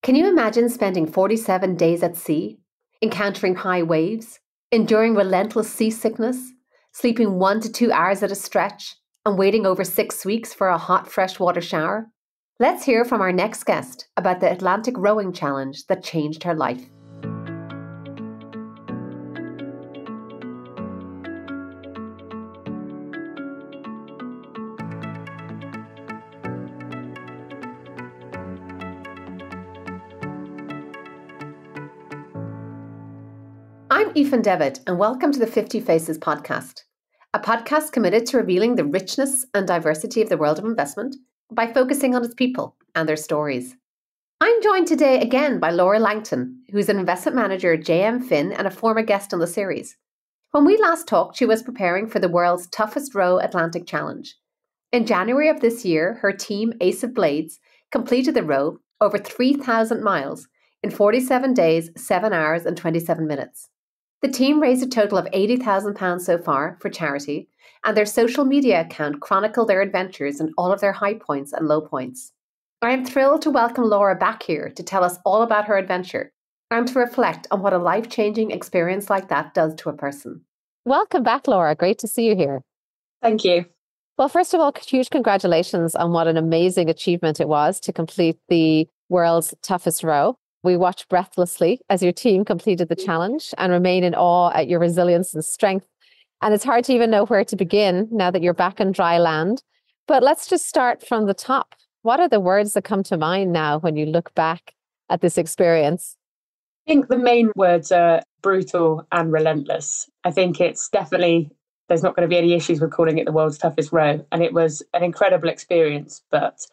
Can you imagine spending 47 days at sea, encountering high waves, enduring relentless seasickness, sleeping 1 to 2 hours at a stretch, and waiting over 6 weeks for a hot freshwater shower? Let's hear from our next guest about the Atlantic rowing challenge that changed her life. I'm Aoife Devitt, and welcome to the 50 Faces podcast, a podcast committed to revealing the richness and diversity of the world of investment by focusing on its people and their stories. I'm joined today again by Laura Langton, who's an investment manager at JM Finn and a former guest on the series. When we last talked, she was preparing for the world's toughest row Atlantic Challenge. In January of this year, her team, Ace of Blades, completed the row over 3,000 miles in 47 days, 7 hours and 27 minutes. The team raised a total of £80,000 so far for charity, and their social media account chronicled their adventures and all of their high points and low points. I am thrilled to welcome Laura back here to tell us all about her adventure and to reflect on what a life-changing experience like that does to a person. Welcome back, Laura. Great to see you here. Thank you. Well, first of all, huge congratulations on what an amazing achievement it was to complete the world's toughest row. We watched breathlessly as your team completed the challenge and remain in awe at your resilience and strength. And it's hard to even know where to begin now that you're back on dry land. But let's just start from the top. What are the words that come to mind now when you look back at this experience? I think the main words are brutal and relentless. I think it's definitely, there's not going to be any issues with calling it the world's toughest row. And it was an incredible experience, but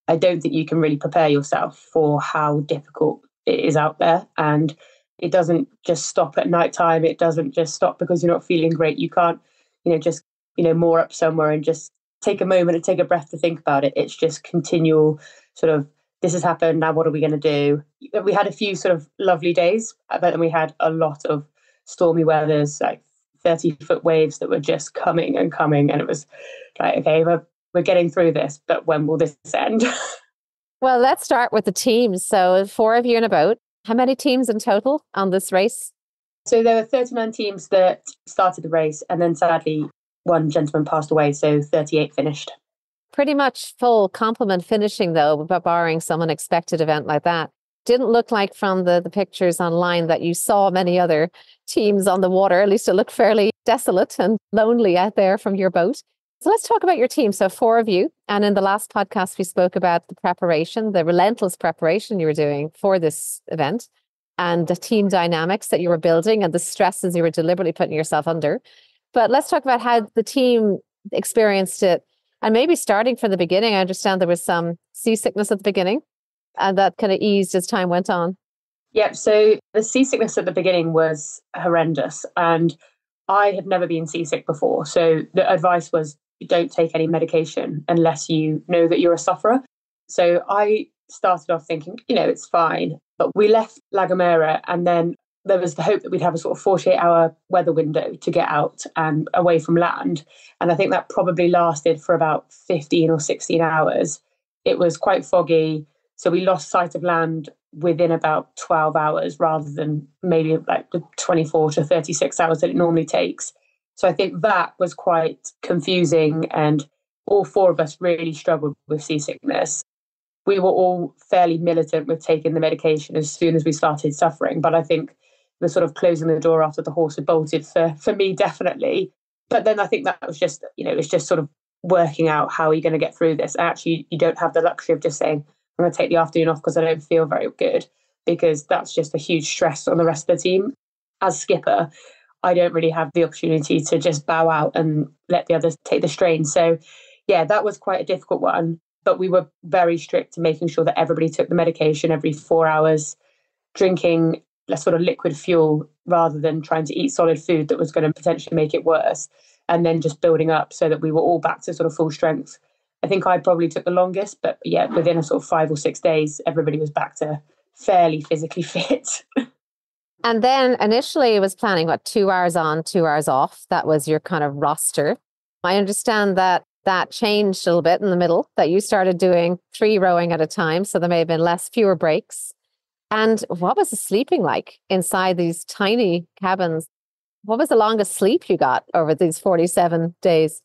I don't think you can really prepare yourself for how difficult it is out there. And it doesn't just stop at nighttime. It doesn't just stop because you're not feeling great. You can't, just, moor up somewhere and just take a moment and take a breath to think about it. It's just continual sort of, this has happened, now what are we going to do? We had a few sort of lovely days, but then we had a lot of stormy weathers, like 30-foot waves that were just coming and coming. And it was like, okay, we're getting through this, but when will this end? Well, let's start with the teams. So 4 of you in a boat. How many teams in total on this race? So there were 39 teams that started the race, and then sadly, one gentleman passed away, so 38 finished. Pretty much full complement finishing, though, barring some unexpected event like that. Didn't look like from the pictures online that you saw many other teams on the water. At least it looked fairly desolate and lonely out there from your boat. So let's talk about your team. So 4 of you. And in the last podcast, we spoke about the preparation, the relentless preparation you were doing for this event and the team dynamics that you were building and the stresses you were deliberately putting yourself under. But let's talk about how the team experienced it. And maybe starting from the beginning, I understand there was some seasickness at the beginning and that kind of eased as time went on. Yep. So the seasickness at the beginning was horrendous. And I had never been seasick before. So the advice was, don't take any medication unless you know that you're a sufferer. So I started off thinking, it's fine. But we left La Gomera, and then there was the hope that we'd have a sort of 48-hour weather window to get out and away from land. And I think that probably lasted for about 15 or 16 hours. It was quite foggy. So we lost sight of land within about 12 hours rather than maybe like the 24 to 36 hours that it normally takes. So I think that was quite confusing, and all 4 of us really struggled with seasickness. We were all fairly militant with taking the medication as soon as we started suffering, but I think the sort of closing the door after the horse had bolted for me, definitely. But then I think that was just, it's just sort of working out how are you going to get through this. Actually, you don't have the luxury of just saying, I'm going to take the afternoon off because I don't feel very good, because that's just a huge stress on the rest of the team. As skipper, I don't really have the opportunity to just bow out and let the others take the strain. So yeah, that was quite a difficult one, but we were very strict in making sure that everybody took the medication every 4 hours, drinking a sort of liquid fuel rather than trying to eat solid food that was going to potentially make it worse, and then just building up so that we were all back to sort of full strength. I think I probably took the longest, but yeah, within a sort of 5 or 6 days, everybody was back to fairly physically fit. And then initially it was planning, 2 hours on, 2 hours off. That was your kind of roster. I understand that changed a little bit in the middle, that you started doing 3 rowing at a time. So there may have been fewer breaks. And what was the sleeping like inside these tiny cabins? What was the longest sleep you got over these 47 days?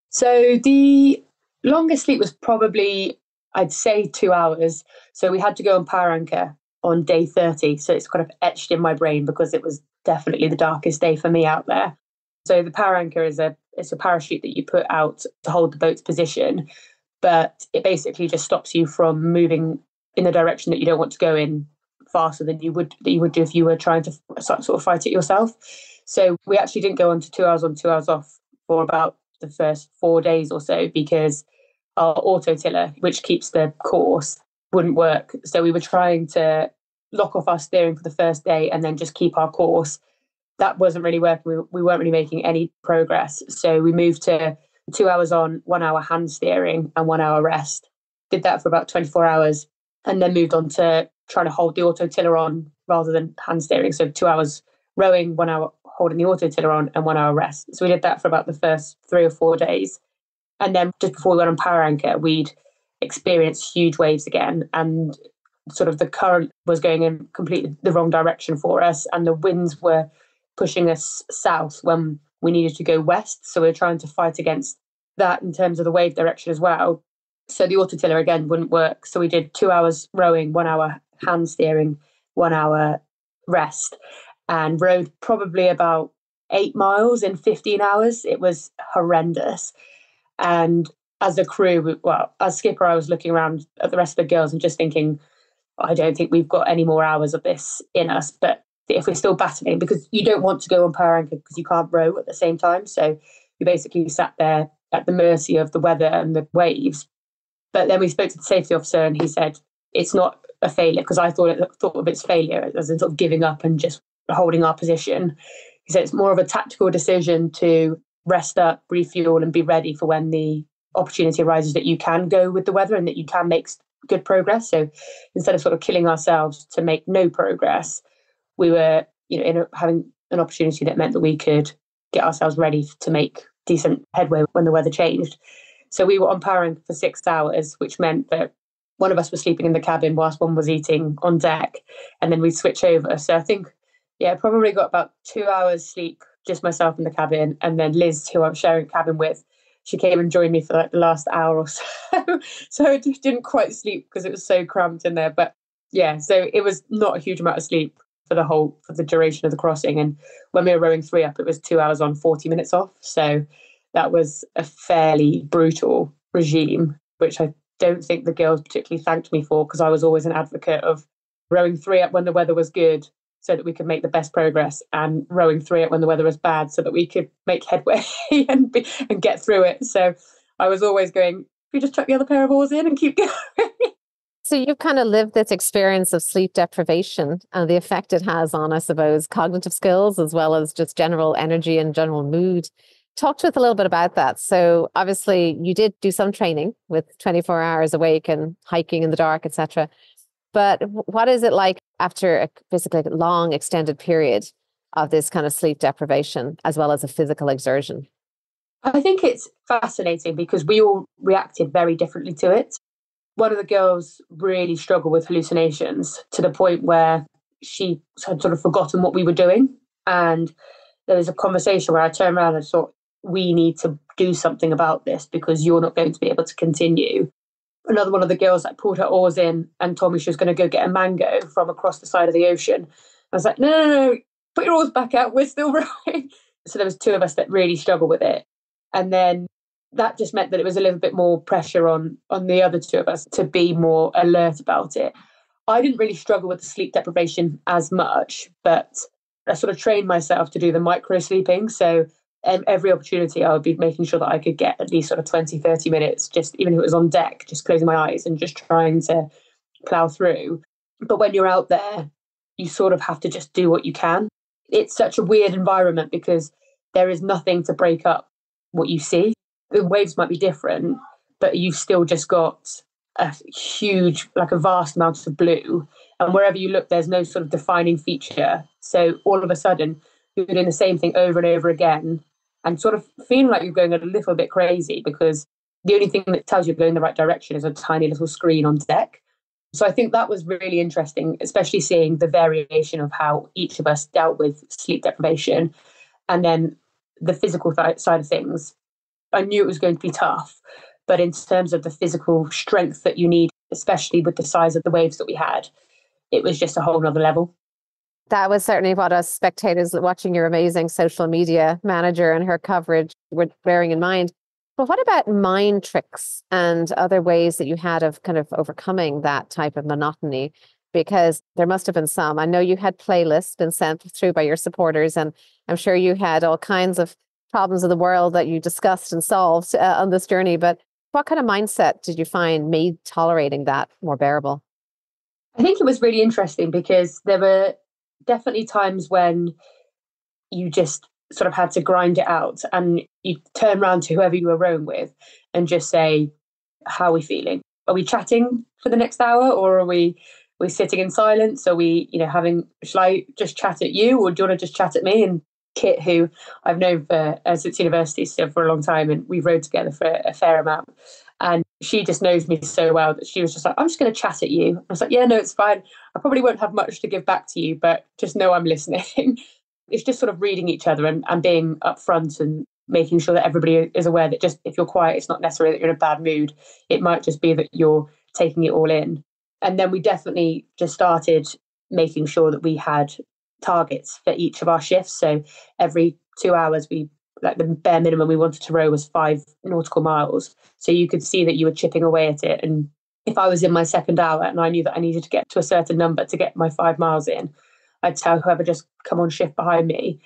So the longest sleep was probably, I'd say, 2 hours. So we had to go on power anchor on day 30. So it's kind of etched in my brain because it was definitely the darkest day for me out there. So the power anchor is it's a parachute that you put out to hold the boat's position, but it basically just stops you from moving in the direction that you don't want to go in faster than you would do if you were trying to sort of fight it yourself. So we actually didn't go on to 2 hours on, 2 hours off for about the first 4 days or so because our auto tiller, which keeps the course, wouldn't work. So we were trying to lock off our steering for the first day and then just keep our course. That wasn't really working. We weren't really making any progress. So we moved to 2 hours on, 1 hour hand steering and 1 hour rest. Did that for about 24 hours and then moved on to trying to hold the auto tiller on rather than hand steering. So 2 hours rowing, 1 hour holding the auto tiller on and 1 hour rest. So we did that for about the first 3 or 4 days. And then just before we went on power anchor, we'd experienced huge waves again. And sort of the current was going in completely the wrong direction for us. And the winds were pushing us south when we needed to go west. So we were trying to fight against that in terms of the wave direction as well. So the auto tiller again wouldn't work. So we did 2 hours rowing, 1 hour hand steering, 1 hour rest, and rowed probably about 8 miles in 15 hours. It was horrendous. And as a crew, well, as skipper, I was looking around at the rest of the girls and just thinking, I don't think we've got any more hours of this in us. But if we're still battling, because you don't want to go on power anchor because you can't row at the same time. So you basically sat there at the mercy of the weather and the waves. But then we spoke to the safety officer and he said, it's not a failure, because I thought of its failure as in sort of giving up and just holding our position. He said it's more of a tactical decision to rest up, refuel, and be ready for when the opportunity arises that you can go with the weather and that you can make good progress. So instead of sort of killing ourselves to make no progress, we were, having an opportunity that meant that we could get ourselves ready to make decent headway when the weather changed. So we were on power anchor for 6 hours, which meant that one of us was sleeping in the cabin whilst one was eating on deck, and then we'd switch over. So I think, probably got about 2 hours sleep, just myself in the cabin, and then Liz, who I'm sharing a cabin with, she came and joined me for like the last hour or so. So I just didn't quite sleep because it was so cramped in there. But yeah, so it was not a huge amount of sleep for the duration of the crossing. And when we were rowing 3 up, it was 2 hours on, 40 minutes off. So that was a fairly brutal regime, which I don't think the girls particularly thanked me for, because I was always an advocate of rowing 3 up when the weather was good so that we could make the best progress, and rowing 3 up when the weather was bad so that we could make headway and get through it. So I was always going, we just chuck the other pair of oars in and keep going. So you've kind of lived this experience of sleep deprivation and the effect it has on, I suppose, cognitive skills as well as just general energy and general mood. Talk to us a little bit about that. So obviously you did do some training with 24 hours awake and hiking in the dark, etc. But what is it like after a basically long extended period of this kind of sleep deprivation as well as a physical exertion? I think it's fascinating because we all reacted very differently to it. One of the girls really struggled with hallucinations to the point where she had sort of forgotten what we were doing. And there was a conversation where I turned around and thought, we need to do something about this because you're not going to be able to continue. Another one of the girls pulled her oars in and told me she was going to go get a mango from across the side of the ocean. I was like, no, put your oars back out. We're still rowing. So there was 2 of us that really struggled with it. And then that just meant that it was a little bit more pressure on the other 2 of us to be more alert about it. I didn't really struggle with the sleep deprivation as much, but I sort of trained myself to do the micro sleeping. So every opportunity I would be making sure that I could get at least sort of 20, 30 minutes, just even if it was on deck, just closing my eyes and just trying to plow through. But when you're out there, you sort of have to just do what you can. It's such a weird environment because there is nothing to break up what you see. The waves might be different, but you've still just got a huge, like a vast amount of blue. And wherever you look, there's no sort of defining feature. So all of a sudden, you're doing the same thing over and over again and sort of feeling like you're going a little bit crazy because the only thing that tells you you're going in the right direction is a tiny little screen on deck. So I think that was really interesting, especially seeing the variation of how each of us dealt with sleep deprivation. And then the physical side of things, I knew it was going to be tough. But in terms of the physical strength that you need, especially with the size of the waves that we had, it was just a whole nother level. That was certainly what us spectators watching your amazing social media manager and her coverage were bearing in mind. But what about mind tricks and other ways that you had of kind of overcoming that type of monotony? Because there must have been some. I know you had playlists been sent through by your supporters, and I'm sure you had all kinds of problems of the world that you discussed and solved on this journey. But what kind of mindset did you find made tolerating that more bearable? I think it was really interesting because there were definitely times when you just sort of had to grind it out and you turn around to whoever you were rowing with and just say, how are we feeling? Are we chatting for the next hour, or are we sitting in silence? Are we, shall I just chat at you, or do you want to just chat at me? And Kit, who I've known for since university, so for a long time, and we've rowed together for a fair amount. And she just knows me so well that she was just like, I'm just going to chat at you. I was like, yeah, no, it's fine. I probably won't have much to give back to you, but just know I'm listening. It's just sort of reading each other and being upfront and making sure that everybody is aware that just if you're quiet, it's not necessarily that you're in a bad mood. It might just be that you're taking it all in. And then we definitely just started making sure that we had targets for each of our shifts. So every 2 hours, like the bare minimum we wanted to row was 5 nautical miles. So you could see that you were chipping away at it. And if I was in my second hour and I knew that I needed to get to a certain number to get my 5 miles in, I'd tell whoever just come on shift behind me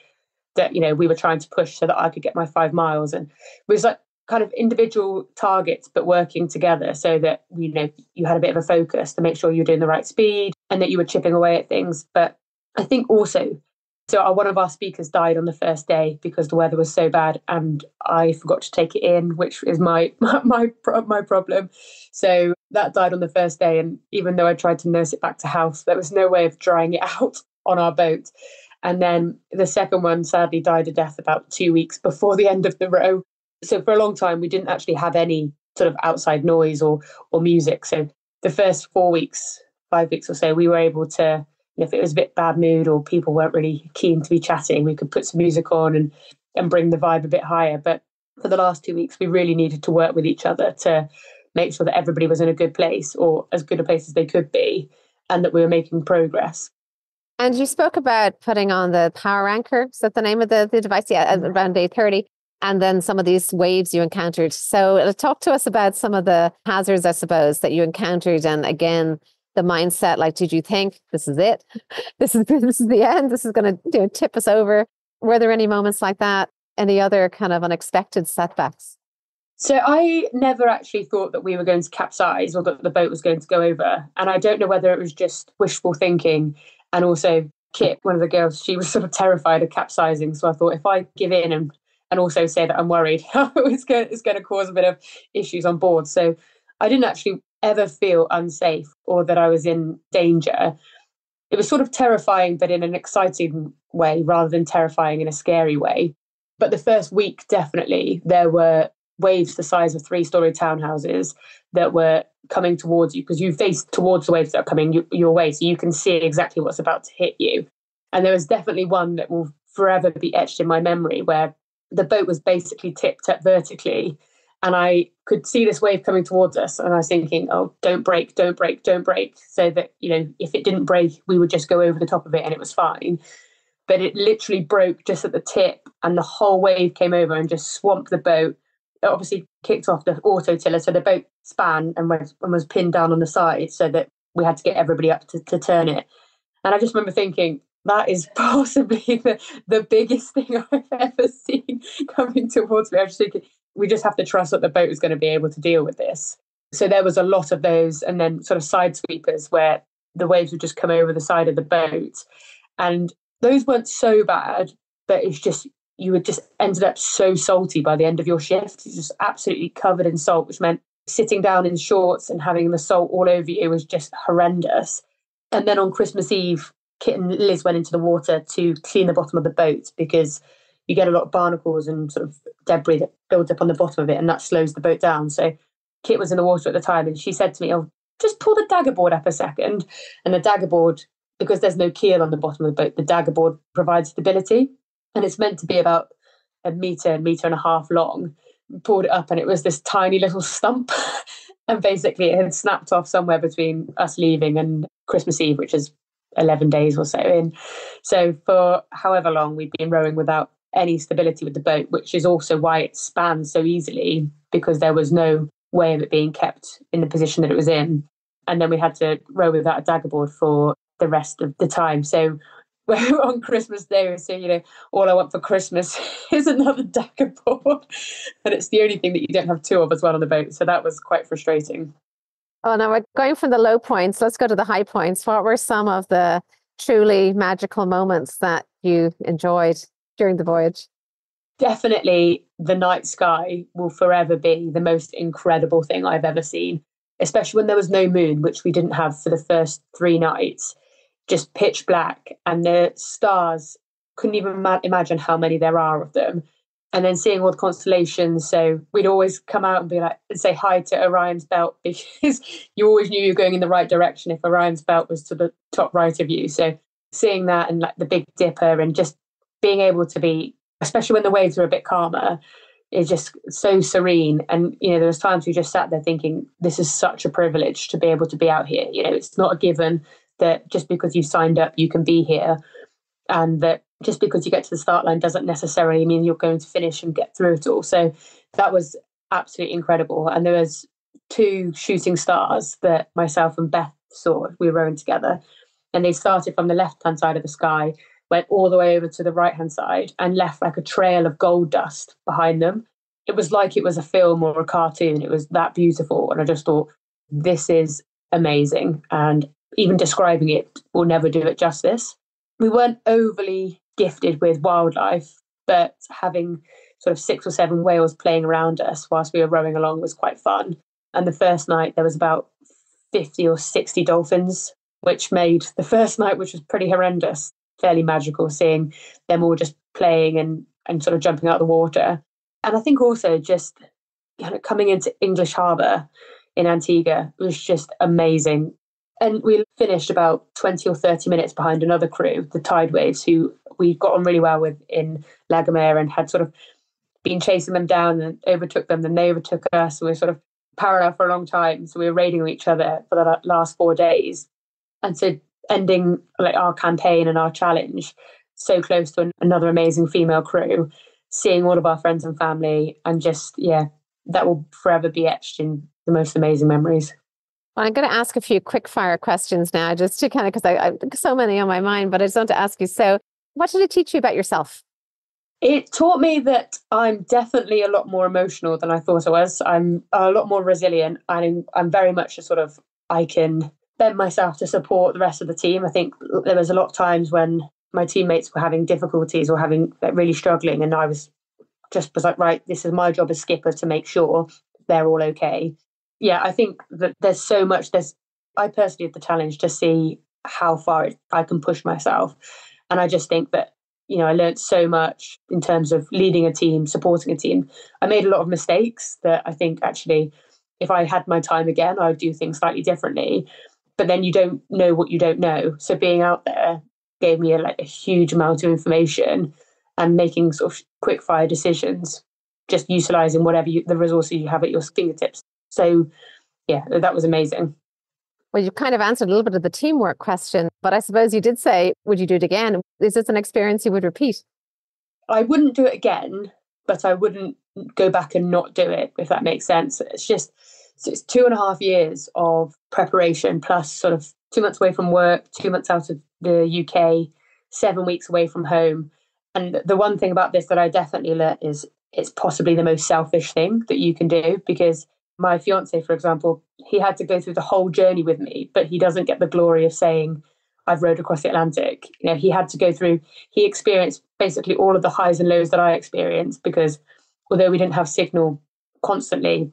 that, we were trying to push so that I could get my 5 miles. And it was like kind of individual targets, but working together so that, you had a bit of a focus to make sure you're doing the right speed and that you were chipping away at things. But I think also, so one of our speakers died on the first day because the weather was so bad and I forgot to take it in, which is my problem. So that died on the first day. And even though I tried to nurse it back to health, there was no way of drying it out on our boat. And then the second one sadly died a death about 2 weeks before the end of the row. So for a long time, we didn't actually have any sort of outside noise or music. So the first 4 weeks, 5 weeks or so, we were able to, if it was a bit bad mood or people weren't really keen to be chatting, we could put some music on and bring the vibe a bit higher. But for the last 2 weeks, we really needed to work with each other to make sure that everybody was in a good place, or as good a place as they could be, and that we were making progress. And you spoke about putting on the power anchor. Is that the name of the device? Yeah, around day 30. And then some of these waves you encountered. So talk to us about some of the hazards, I suppose, that you encountered. And again, the mindset, like, did you think this is it? This is the end. This is going to tip us over. Were there any moments like that? Any other kind of unexpected setbacks? So I never actually thought that we were going to capsize or that the boat was going to go over. And I don't know whether it was just wishful thinking. And also Kit, one of the girls, she was sort of terrified of capsizing. So I thought if I give in and also say that I'm worried, it's going to cause a bit of issues on board. So I didn't actually ever feel unsafe or that I was in danger. It was sort of terrifying, but in an exciting way rather than terrifying in a scary way. But the first week, definitely, there were waves the size of 3-story townhouses that were coming towards you because you face towards the waves that are coming your way, so you can see exactly what's about to hit you. And there was definitely one that will forever be etched in my memory where the boat was basically tipped up vertically and I could see this wave coming towards us and I was thinking, oh, don't break, don't break, don't break, so that, if it didn't break, we would just go over the top of it and it was fine. But it literally broke just at the tip and the whole wave came over and just swamped the boat. It obviously kicked off the auto tiller, so the boat span and was pinned down on the side so that we had to get everybody up to turn it. And I just remember thinking, that is possibly the biggest thing I've ever seen coming towards me. I was just thinking, we just have to trust that the boat is going to be able to deal with this. So there was a lot of those, and then sort of side sweepers where the waves would just come over the side of the boat. And those weren't so bad, but it's just, you would just ended up so salty by the end of your shift. You're just absolutely covered in salt, which meant sitting down in shorts and having the salt all over you was just horrendous. And then on Christmas Eve, Kit and Liz went into the water to clean the bottom of the boat because you get a lot of barnacles and sort of debris that builds up on the bottom of it, and that slows the boat down. So Kit was in the water at the time and she said to me, oh, just pull the dagger board up a second. And the dagger board, because there's no keel on the bottom of the boat, the dagger board provides stability. And it's meant to be about a metre and a half long. Pulled it up and it was this tiny little stump. And basically it had snapped off somewhere between us leaving and Christmas Eve, which is 11 days or so in. So for however long we'd been rowing without any stability with the boat, which is also why it spanned so easily, because there was no way of it being kept in the position that it was in. And then we had to row without a dagger board for the rest of the time. So on Christmas Day, we say, all I want for Christmas is another dagger board. And it's the only thing that you don't have two of as well on the boat. So that was quite frustrating. Oh, now we're going from the low points. Let's go to the high points. What were some of the truly magical moments that you enjoyed during the voyage? Definitely the night sky will forever be the most incredible thing I've ever seen, especially when there was no moon, which we didn't have for the first 3 nights, just pitch black, and the stars, couldn't even imagine how many there are of them. And then seeing all the constellations. So we'd always come out and be like, say hi to Orion's belt, because you always knew you were going in the right direction if Orion's belt was to the top right of you. So seeing that and like the Big Dipper, and just being able to be, especially when the waves were a bit calmer, is just so serene. And, there was times we just sat there thinking, this is such a privilege to be able to be out here. It's not a given that just because you've signed up, you can be here. And that just because you get to the start line doesn't necessarily mean you're going to finish and get through it all. So that was absolutely incredible. And there was 2 shooting stars that myself and Beth saw. We were rowing together, and they started from the left-hand side of the sky, went all the way over to the right-hand side, and left like a trail of gold dust behind them. It was like it was a film or a cartoon. It was that beautiful. And I just thought, this is amazing. And even describing it will never do it justice. We weren't overly gifted with wildlife, but having sort of 6 or 7 whales playing around us whilst we were rowing along was quite fun. And the first night there was about 50 or 60 dolphins, which made the first night, which was pretty horrendous, fairly magical, seeing them all just playing and sort of jumping out of the water. And I think also just coming into English Harbour in Antigua was just amazing. And we finished about 20 or 30 minutes behind another crew, the Tide Waves, who we got on really well with in Lagomera, and had sort of been chasing them down and overtook them. Then they overtook us. And we were sort of parallel for a long time. So we were raiding on each other for the last 4 days. And so ending like our campaign and our challenge so close to another amazing female crew, seeing all of our friends and family, and just, that will forever be etched in the most amazing memories. Well, I'm going to ask a few quick fire questions now, just to kind of, because I so many on my mind, but I just want to ask you. So what did it teach you about yourself? It taught me that I'm definitely a lot more emotional than I thought I was. I'm a lot more resilient. I'm very much I can bend myself to support the rest of the team. I think there was a lot of times when my teammates were having difficulties or really struggling, and I was like, right, this is my job as skipper to make sure they're all okay. Yeah, I think that there's so much. I personally have the challenge to see how far I can push myself. And I just think that, I learned so much in terms of leading a team, supporting a team. I made a lot of mistakes that I think actually, if I had my time again, I would do things slightly differently. But then you don't know what you don't know. So being out there gave me a huge amount of information, and making sort of quick fire decisions, just utilizing the resources you have at your fingertips. So, that was amazing. Well, you kind of answered a little bit of the teamwork question, but I suppose you did say, would you do it again? Is this an experience you would repeat? I wouldn't do it again, but I wouldn't go back and not do it, if that makes sense. It's 2.5 years of preparation, plus sort of 2 months away from work, 2 months out of the UK, 7 weeks away from home. And the one thing about this that I definitely learned is it's possibly the most selfish thing that you can do, because my fiance, for example, he had to go through the whole journey with me, but he doesn't get the glory of saying, I've rowed across the Atlantic. He had to go through, he experienced basically all of the highs and lows that I experienced, because although we didn't have signal constantly,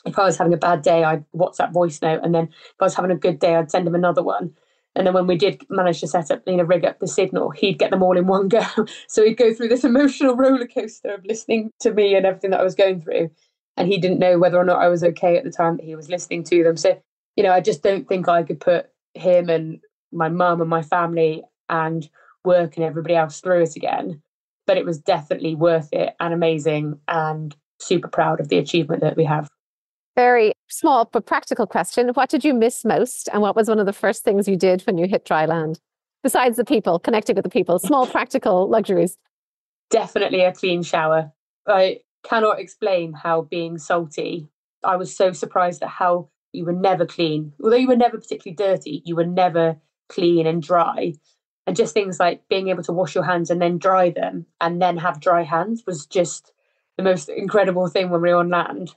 if I was having a bad day, I'd WhatsApp voice note. And then if I was having a good day, I'd send him another one. And then when we did manage to set up, rig up the signal, he'd get them all in one go. So he'd go through this emotional roller coaster of listening to me and everything that I was going through. And he didn't know whether or not I was okay at the time that he was listening to them. So I just don't think I could put him and my mum and my family and work and everybody else through it again. But it was definitely worth it and amazing, and super proud of the achievement that we have. Very small but practical question. What did you miss most? And what was one of the first things you did when you hit dry land? Besides the people, connecting with the people, small practical luxuries. Definitely a clean shower. I cannot explain how being salty, I was so surprised at how you were never clean. Although you were never particularly dirty, you were never clean and dry. And just things like being able to wash your hands and then dry them and then have dry hands was just the most incredible thing when we were on land.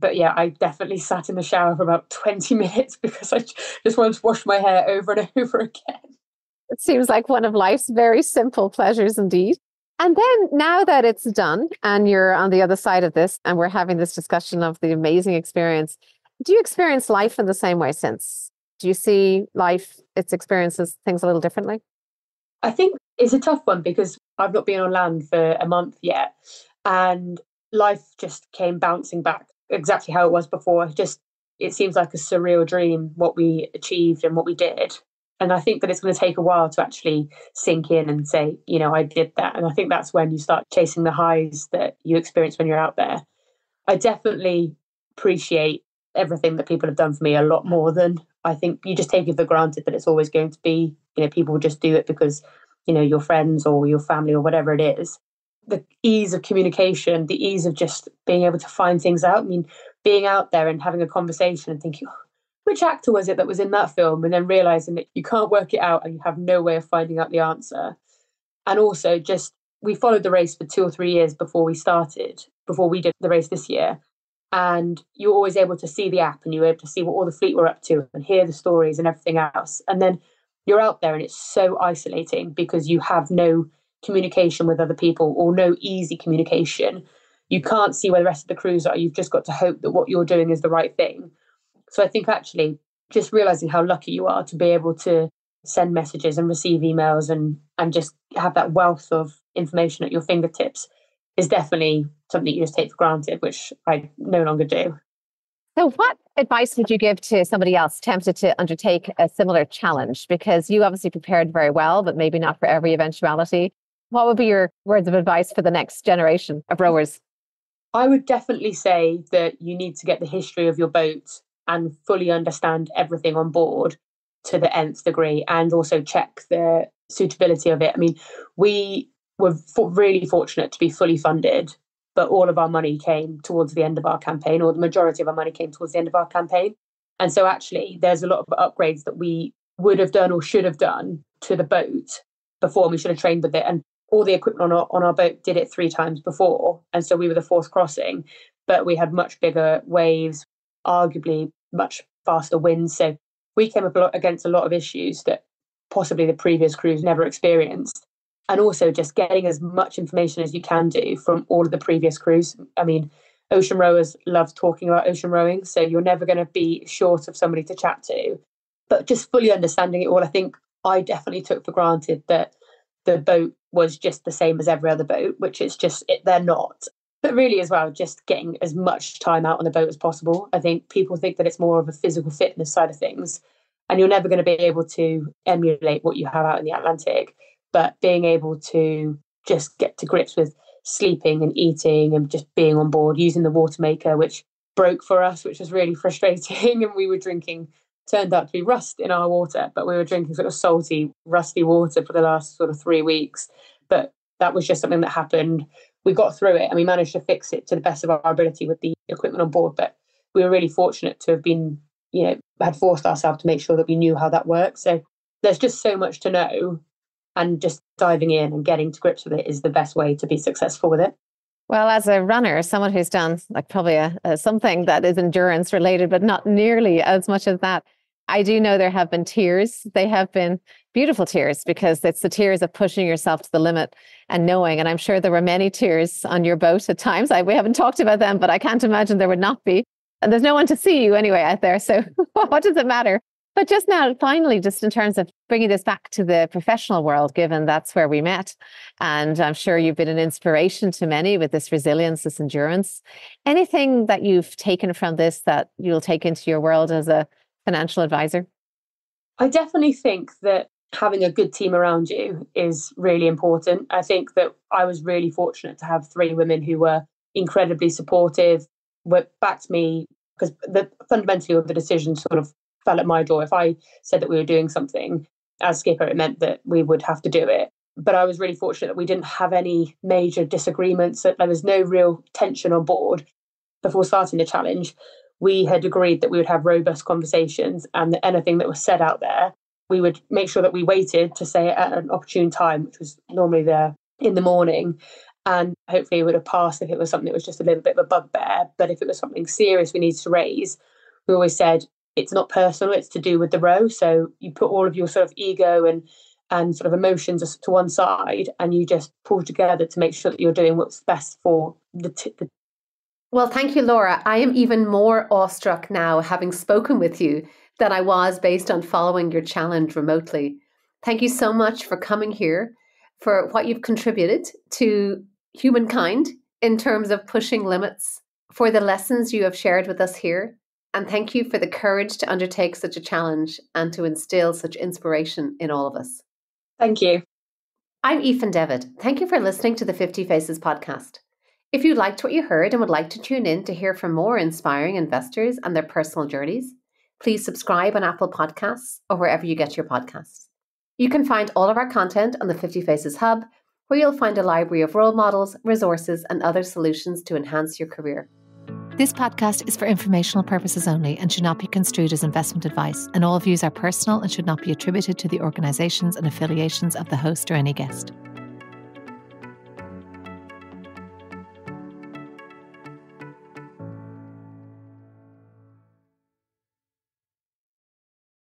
But yeah, I definitely sat in the shower for about 20 minutes because I just wanted to wash my hair over and over again. It seems like one of life's very simple pleasures indeed. And then now that it's done and you're on the other side of this and we're having this discussion of the amazing experience, do you experience life in the same way since? Do you see life, its experiences, things a little differently? I think it's a tough one because I've not been on land for a month yet. And life just came bouncing back exactly how it was before. It seems like a surreal dream what we achieved and what we did. And I think that it's going to take a while to actually sink in and say, I did that. And I think that's when you start chasing the highs that you experience when you're out there. I definitely appreciate everything that people have done for me a lot more than I think you just take it for granted that it's always going to be, people will just do it because, your friends or your family or whatever it is. The ease of communication, the ease of just being able to find things out. I mean, being out there and having a conversation and thinking, which actor was it that was in that film? And then realizing that you can't work it out and you have no way of finding out the answer. And also we followed the race for 2 or 3 years before we did the race this year. And you're always able to see the app and you're able to see what all the fleet were up to and hear the stories and everything else. And then you're out there and it's so isolating because you have no communication with other people or no easy communication. You can't see where the rest of the crews are. You've just got to hope that what you're doing is the right thing. So I think actually just realizing how lucky you are to be able to send messages and receive emails and just have that wealth of information at your fingertips is definitely something you just take for granted, which I no longer do. So what advice would you give to somebody else tempted to undertake a similar challenge? Because you obviously prepared very well, but maybe not for every eventuality. What would be your words of advice for the next generation of rowers? I would definitely say that you need to get the history of your boat and fully understand everything on board to the nth degree, and also check the suitability of it. I mean, we were really fortunate to be fully funded, but all of our money came towards the end of our campaign, or the majority of our money came towards the end of our campaign. And so actually there's a lot of upgrades that we would have done or should have done to the boat before. We should have trained with it. And all the equipment on our boat did it 3 times before. And so we were the 4th crossing, but we had much bigger waves, arguably much faster winds. So we came up against a lot of issues that possibly the previous crews never experienced. And also just getting as much information as you can do from all of the previous crews. I mean, ocean rowers love talking about ocean rowing, so you're never going to be short of somebody to chat to. But just fully understanding it all, I think I definitely took for granted that the boat was just the same as every other boat, which is just, they're not. But really as well, just getting as much time out on the boat as possible. I think people think that it's more of a physical fitness side of things, and you're never going to be able to emulate what you have out in the Atlantic. But being able to just get to grips with sleeping and eating and just being on board, using the water maker, which broke for us, which was really frustrating. And we were drinking, turned out to be rust in our water, but we were drinking sort of salty, rusty water for the last sort of 3 weeks. But that was just something that happened. We got through it and we managed to fix it to the best of our ability with the equipment on board. But we were really fortunate to have been, had forced ourselves to make sure that we knew how that works. So there's just so much to know. And just diving in and getting to grips with it is the best way to be successful with it. Well, as a runner, someone who's done like probably something that is endurance related, but not nearly as much as that, I do know there have been tears. They have been beautiful tears because it's the tears of pushing yourself to the limit and knowing. And I'm sure there were many tears on your boat at times. We haven't talked about them, but I can't imagine there would not be. And there's no one to see you anyway out there. So what does it matter? But just now, finally, just in terms of bringing this back to the professional world, given that's where we met, and I'm sure you've been an inspiration to many with this resilience, this endurance. Anything that you've taken from this that you'll take into your world as a financial advisor? I definitely think that having a good team around you is really important. I think that I was really fortunate to have 3 women who were incredibly supportive, backed me, because fundamentally all the decisions sort of fell at my door. If I said that we were doing something as skipper, it meant that we would have to do it. But I was really fortunate that we didn't have any major disagreements, that there was no real tension on board before starting the challenge. We had agreed that we would have robust conversations, and that anything that was said out there, we would make sure that we waited to say it at an opportune time, which was normally there in the morning. And hopefully it would have passed if it was something that was just a little bit of a bugbear. But if it was something serious we needed to raise, we always said, it's not personal, it's to do with the row. So you put all of your sort of ego and sort of emotions to one side, and you just pull together to make sure that you're doing what's best for the. Well, thank you, Laura. I am even more awestruck now, having spoken with you, than I was based on following your challenge remotely. Thank you so much for coming here, for what you've contributed to humankind in terms of pushing limits, for the lessons you have shared with us here. And thank you for the courage to undertake such a challenge and to instill such inspiration in all of us. Thank you. I'm Aoife Devitt. Thank you for listening to the 50 Faces podcast. If you liked what you heard and would like to tune in to hear from more inspiring investors and their personal journeys, please subscribe on Apple Podcasts or wherever you get your podcasts. You can find all of our content on the 50 Faces Hub, where you'll find a library of role models, resources, and other solutions to enhance your career. This podcast is for informational purposes only and should not be construed as investment advice, and all views are personal and should not be attributed to the organisations and affiliations of the host or any guest.